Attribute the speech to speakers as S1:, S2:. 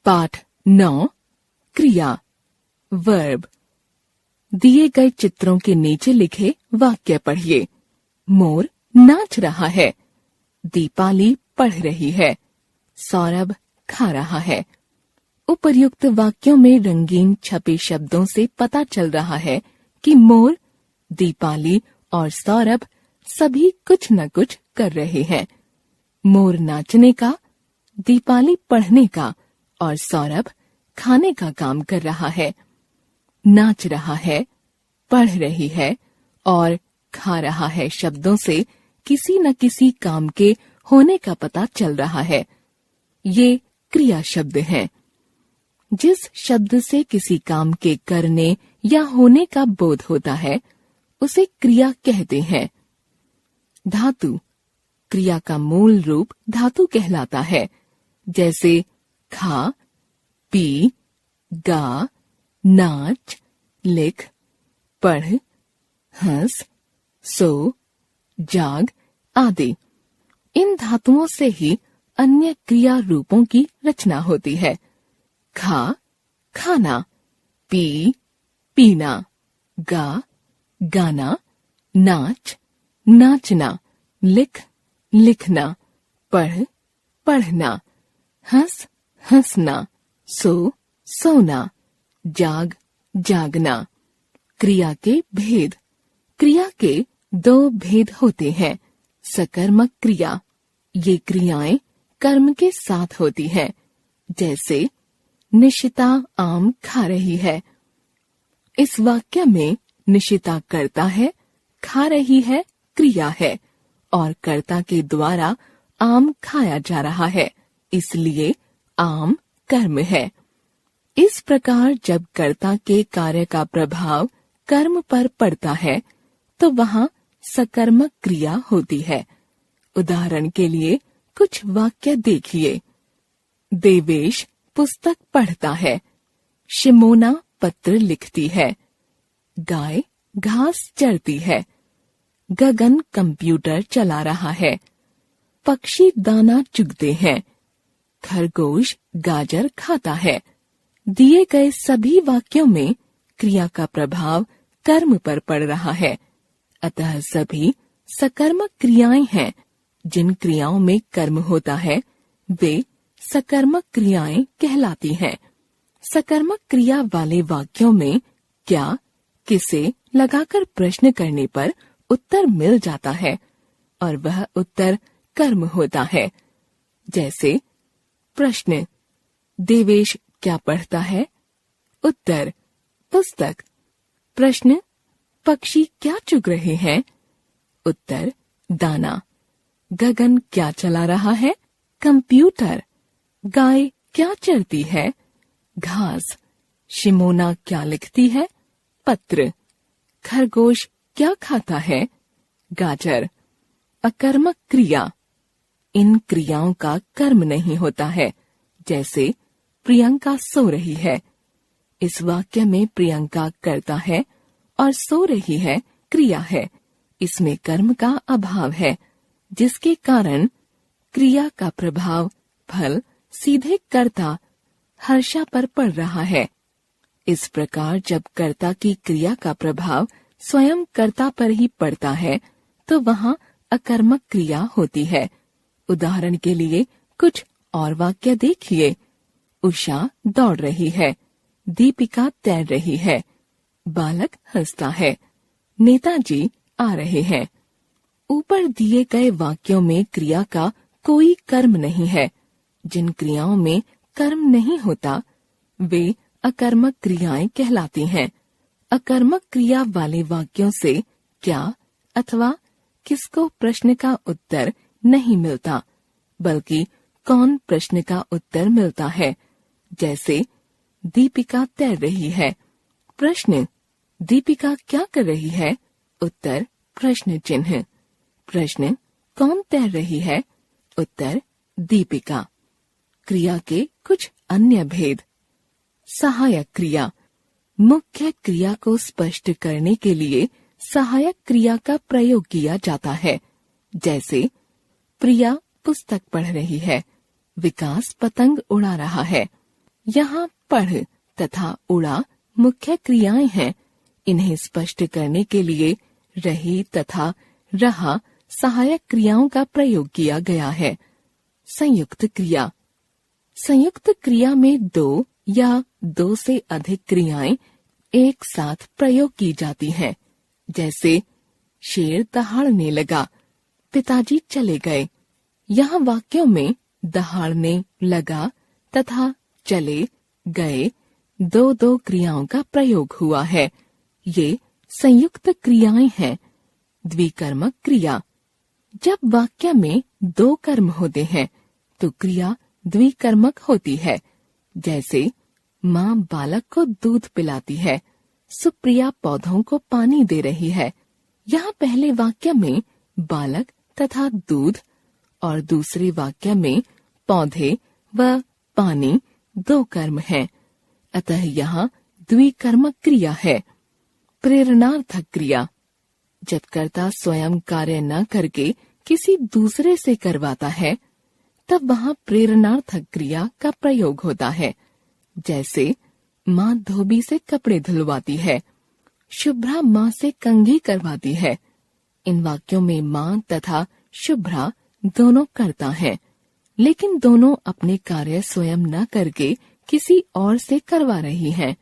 S1: पाठ 9 क्रिया वर्ब। दिए गए चित्रों के नीचे लिखे वाक्य पढ़िए। मोर नाच रहा है, दीपाली पढ़ रही है, सौरभ खा रहा है। उपर्युक्त वाक्यों में रंगीन छपे शब्दों से पता चल रहा है कि मोर, दीपाली और सौरभ सभी कुछ न कुछ कर रहे हैं। मोर नाचने का, दीपाली पढ़ने का और सौरभ खाने का काम कर रहा है। नाच रहा है, पढ़ रही है और खा रहा है शब्दों से किसी न किसी काम के होने का पता चल रहा है। ये क्रिया शब्द हैं। जिस शब्द से किसी काम के करने या होने का बोध होता है उसे क्रिया कहते हैं। धातु क्रिया का मूल रूप धातु कहलाता है, जैसे खा, पी, गा, नाच, लिख, पढ़, हंस, सो, जाग आदि। इन धातुओं से ही अन्य क्रिया रूपों की रचना होती है। खा, खाना, पी, पीना, गा, गाना, नाच, नाचना, लिख, लिखना, पढ़, पढ़ना, हंस, हंसना, सो, सोना, जाग, जागना। क्रिया के भेद। क्रिया के 2 भेद होते हैं। सकर्मक क्रिया, ये क्रियाएं कर्म के साथ होती हैं, जैसे निशिता आम खा रही है। इस वाक्य में निशिता कर्ता है, खा रही है क्रिया है और कर्ता के द्वारा आम खाया जा रहा है, इसलिए आम कर्म है। इस प्रकार जब कर्ता के कार्य का प्रभाव कर्म पर पड़ता है तो वहाँ सकर्मक क्रिया होती है। उदाहरण के लिए कुछ वाक्य देखिए। देवेश पुस्तक पढ़ता है, शिमोना पत्र लिखती है, गाय घास चरती है, गगन कंप्यूटर चला रहा है, पक्षी दाना चुगते हैं, खरगोश गाजर खाता है। दिए गए सभी वाक्यों में क्रिया का प्रभाव कर्म पर पड़ रहा है, अतः सभी सकर्मक क्रियाएं हैं। जिन क्रियाओं में कर्म होता है वे सकर्मक क्रियाएं कहलाती हैं। सकर्मक क्रिया वाले वाक्यों में क्या, किसे लगाकर प्रश्न करने पर उत्तर मिल जाता है और वह उत्तर कर्म होता है। जैसे प्रश्न, देवेश क्या पढ़ता है? उत्तर, पुस्तक। प्रश्न, पक्षी क्या चुग रहे हैं? उत्तर, दाना। गगन क्या चला रहा है? कंप्यूटर। गाय क्या चरती है? घास। शिमोना क्या लिखती है? पत्र। खरगोश क्या खाता है? गाजर। अकर्मक क्रिया। इन क्रियाओं का कर्म नहीं होता है, जैसे प्रियंका सो रही है। इस वाक्य में प्रियंका कर्ता है और सो रही है क्रिया है। इसमें कर्म का अभाव है, जिसके कारण क्रिया का प्रभाव फल सीधे कर्ता हर्षा पर पड़ रहा है। इस प्रकार जब कर्ता की क्रिया का प्रभाव स्वयं कर्ता पर ही पड़ता है तो वहाँ अकर्मक क्रिया होती है। उदाहरण के लिए कुछ और वाक्य देखिए। उषा दौड़ रही है, दीपिका तैर रही है, बालक हंसता है, नेताजी आ रहे हैं। ऊपर दिए गए वाक्यों में क्रिया का कोई कर्म नहीं है। जिन क्रियाओं में कर्म नहीं होता वे अकर्मक क्रियाएं कहलाती हैं। अकर्मक क्रिया वाले वाक्यों से क्या अथवा किसको प्रश्न का उत्तर नहीं मिलता, बल्कि कौन प्रश्न का उत्तर मिलता है। जैसे दीपिका तैर रही है। प्रश्न, दीपिका क्या कर रही है? उत्तर, प्रश्न चिन्ह। प्रश्न, कौन तैर रही है? उत्तर, दीपिका। क्रिया के कुछ अन्य भेद। सहायक क्रिया। मुख्य क्रिया को स्पष्ट करने के लिए सहायक क्रिया का प्रयोग किया जाता है। जैसे प्रिया पुस्तक पढ़ रही है, विकास पतंग उड़ा रहा है। यहाँ पढ़ तथा उड़ा मुख्य क्रियाएं हैं। इन्हें स्पष्ट करने के लिए रही तथा रहा सहायक क्रियाओं का प्रयोग किया गया है। संयुक्त क्रिया। संयुक्त क्रिया में दो या दो से अधिक क्रियाएं एक साथ प्रयोग की जाती हैं। जैसे शेर दहाड़ने लगा, पिताजी चले गए। यहाँ वाक्यों में दहाड़ने लगा तथा चले गए दो दो क्रियाओं का प्रयोग हुआ है। ये संयुक्त क्रियाएं हैं। द्विकर्मक क्रिया। जब वाक्य में दो कर्म होते हैं तो क्रिया द्विकर्मक होती है। जैसे माँ बालक को दूध पिलाती है, सुप्रिया पौधों को पानी दे रही है। यहाँ पहले वाक्य में बालक तथा दूध और दूसरे वाक्य में पौधे व पानी दो कर्म हैं। अतः यहाँ द्विकर्मक क्रिया है। प्रेरणार्थक क्रिया। जब कर्ता स्वयं कार्य न करके किसी दूसरे से करवाता है तब वहाँ प्रेरणार्थक क्रिया का प्रयोग होता है। जैसे माँ धोबी से कपड़े धुलवाती है, शुभ्रा माँ से कंघी करवाती है। इन वाक्यों में माँ तथा शुभ्रा दोनों कर्ता हैं, लेकिन दोनों अपने कार्य स्वयं न करके किसी और से करवा रही हैं।